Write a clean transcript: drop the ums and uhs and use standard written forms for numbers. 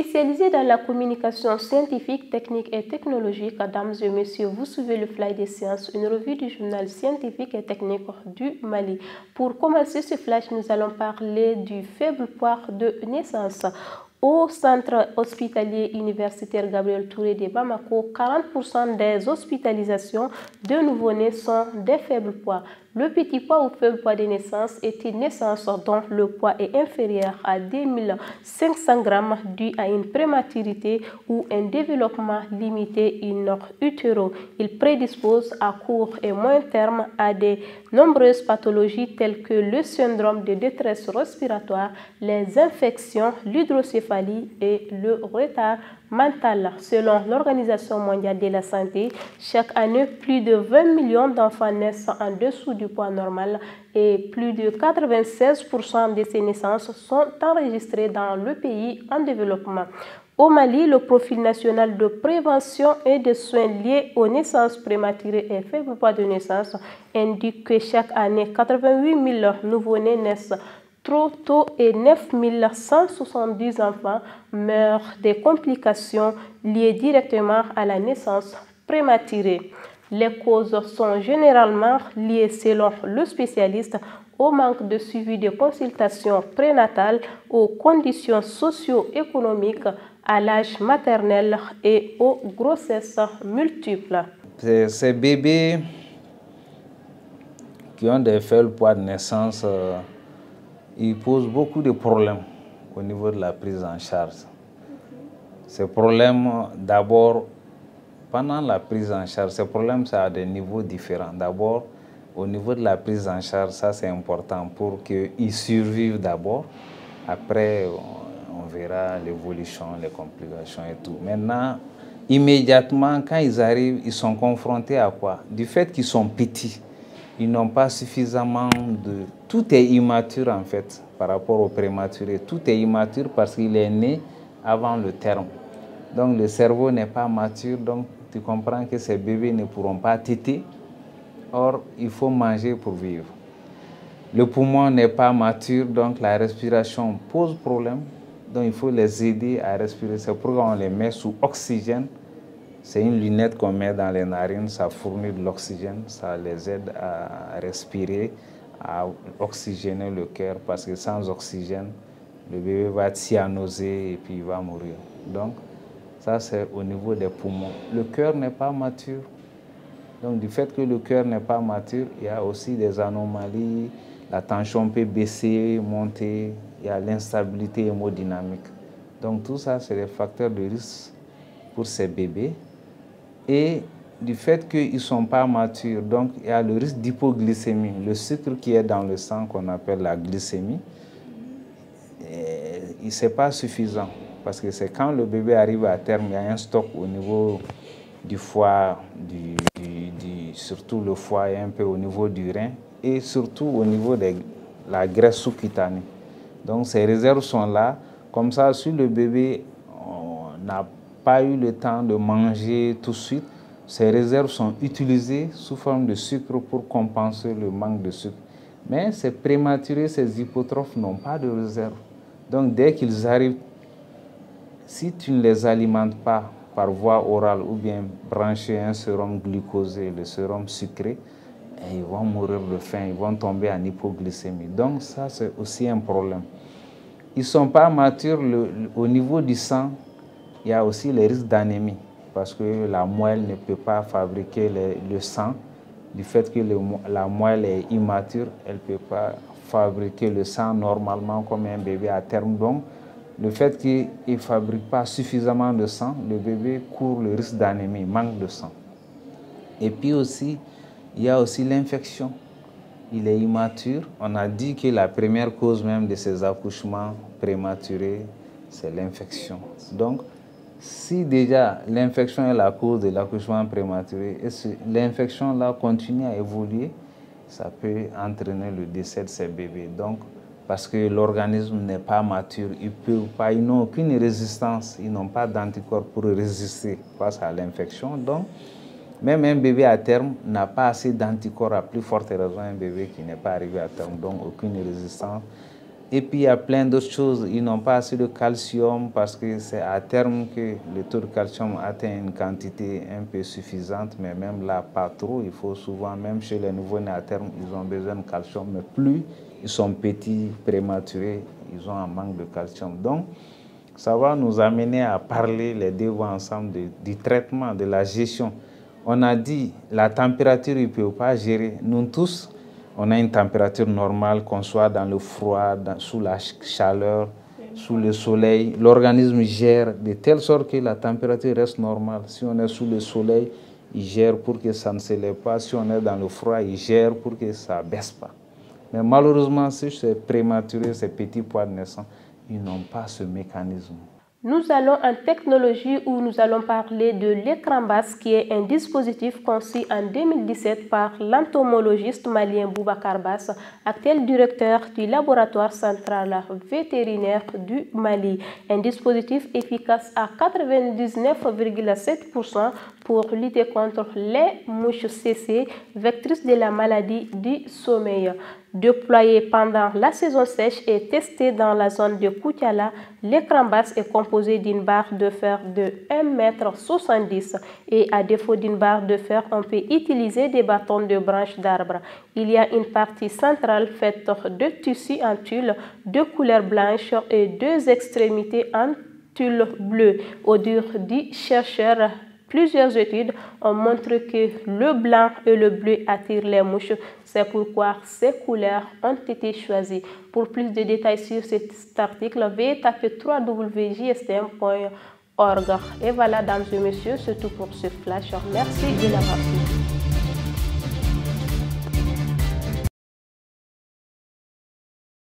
Spécialisé dans la communication scientifique, technique et technologique, dames et messieurs, vous suivez le Flash des sciences, une revue du journal scientifique et technique du Mali. Pour commencer ce flash, nous allons parler du faible poids de naissance. Au centre hospitalier universitaire Gabriel Touré de Bamako, 40% des hospitalisations de nouveau-nés sont des faibles poids. Le petit poids ou faible poids de naissance est une naissance dont le poids est inférieur à 2500 grammes dû à une prématurité ou un développement limité in utero. Il prédispose à court et moyen terme à de nombreuses pathologies telles que le syndrome de détresse respiratoire, les infections, l'hydrocéphalie et le retard mental. Selon l'Organisation mondiale de la santé, chaque année, plus de 20 millions d'enfants naissent en dessous du poids normal et plus de 96% de ces naissances sont enregistrées dans le pays en développement. Au Mali, le profil national de prévention et de soins liés aux naissances prématurées et faible poids de naissance indique que chaque année, 88 000 nouveau-nés naissent trop tôt et 9 170 enfants meurent des complications liées directement à la naissance prématurée. Les causes sont généralement liées, selon le spécialiste, au manque de suivi de consultations prénatales, aux conditions socio-économiques, à l'âge maternel et aux grossesses multiples. Ces bébés qui ont des faibles poids de naissance, ils posent beaucoup de problèmes au niveau de la prise en charge. Ces problèmes, d'abord, pendant la prise en charge, ces problèmes, ça a des niveaux différents. D'abord, au niveau de la prise en charge, ça c'est important pour qu'ils survivent d'abord. Après, on verra l'évolution, les complications et tout. Maintenant, immédiatement, quand ils arrivent, ils sont confrontés à quoi? Du fait qu'ils sont petits, ils n'ont pas suffisamment de... Tout est immature en fait par rapport au prématuré. Tout est immature parce qu'il est né avant le terme. Donc le cerveau n'est pas mature, donc tu comprends que ces bébés ne pourront pas téter. Or, il faut manger pour vivre. Le poumon n'est pas mature, donc la respiration pose problème. Donc il faut les aider à respirer. C'est pourquoi on les met sous oxygène. C'est une lunette qu'on met dans les narines, ça fournit de l'oxygène, ça les aide à respirer, à oxygéner le cœur, parce que sans oxygène, le bébé va être cyanosé et puis il va mourir. Donc, ça c'est au niveau des poumons. Le cœur n'est pas mature. Donc, du fait que le cœur n'est pas mature, il y a aussi des anomalies, la tension peut baisser, monter, il y a l'instabilité hémodynamique. Donc, tout ça, c'est des facteurs de risque pour ces bébés. Et du fait qu'ils ne sont pas matures, donc il y a le risque d'hypoglycémie, le sucre qui est dans le sang qu'on appelle la glycémie. Ce n'est pas suffisant parce que c'est quand le bébé arrive à terme, il y a un stock au niveau du foie, surtout le foie et un peu au niveau du rein et surtout au niveau de la graisse sous-cutanée. Donc ces réserves sont là, comme ça si le bébé n'a pas eu le temps de manger tout de suite, ces réserves sont utilisées sous forme de sucre pour compenser le manque de sucre. Mais ces prématurés, ces hypotrophes n'ont pas de réserve. Donc dès qu'ils arrivent, si tu ne les alimentes pas par voie orale ou bien brancher un sérum glucosé, le sérum sucré, ils vont mourir de faim, ils vont tomber en hypoglycémie. Donc ça, c'est aussi un problème. Ils ne sont pas matures au niveau du sang. Il y a aussi les risques d'anémie parce que la moelle ne peut pas fabriquer le sang. Du fait que la moelle est immature, elle ne peut pas fabriquer le sang normalement comme un bébé à terme. Donc, le fait qu'il ne fabrique pas suffisamment de sang, le bébé court le risque d'anémie, manque de sang. Et puis aussi, il y a aussi l'infection. Il est immature. On a dit que la première cause même de ces accouchements prématurés, c'est l'infection. Donc, si déjà l'infection est la cause de l'accouchement prématuré, et si l'infection là continue à évoluer, ça peut entraîner le décès de ces bébés. Donc, parce que l'organisme n'est pas mature, ils n'ont aucune résistance, ils n'ont pas d'anticorps pour résister face à l'infection. Donc, même un bébé à terme n'a pas assez d'anticorps, à plus forte raison un bébé qui n'est pas arrivé à terme, donc aucune résistance. Et puis il y a plein d'autres choses. Ils n'ont pas assez de calcium parce que c'est à terme que le taux de calcium atteint une quantité un peu suffisante, mais même là, pas trop. Il faut souvent, même chez les nouveau-nés à terme, ils ont besoin de calcium, mais plus ils sont petits, prématurés, ils ont un manque de calcium. Donc, ça va nous amener à parler les deux voix ensemble du traitement, de la gestion. On a dit la température, il ne peut pas gérer. Nous tous, on a une température normale, qu'on soit dans le froid, sous la chaleur, sous le soleil. L'organisme gère de telle sorte que la température reste normale. Si on est sous le soleil, il gère pour que ça ne s'élève pas. Si on est dans le froid, il gère pour que ça ne baisse pas. Mais malheureusement, si c'est prématuré, ces petits poids de naissance, ils n'ont pas ce mécanisme. Nous allons en technologie où nous allons parler de l'écran basse qui est un dispositif conçu en 2017 par l'entomologiste malien Boubacar Bass, actuel directeur du laboratoire central vétérinaire du Mali. Un dispositif efficace à 99,7% pour lutter contre les mouches CC, vectrices de la maladie du sommeil. Déployé pendant la saison sèche et testé dans la zone de Koutiala, l'écran basse est composé d'une barre de fer de 1,70 m et à défaut d'une barre de fer, on peut utiliser des bâtons de branches d'arbres. Il y a une partie centrale faite de tissu en tulle de couleur blanche et deux extrémités en tulle bleue. Au dur du chercheur, plusieurs études ont montré que le blanc et le bleu attirent les mouches. C'est pourquoi ces couleurs ont été choisies. Pour plus de détails sur cet article, veuillez taper www.jstm.org. Et voilà, dames et messieurs, c'est tout pour ce flash. Merci de l'avoir suivi.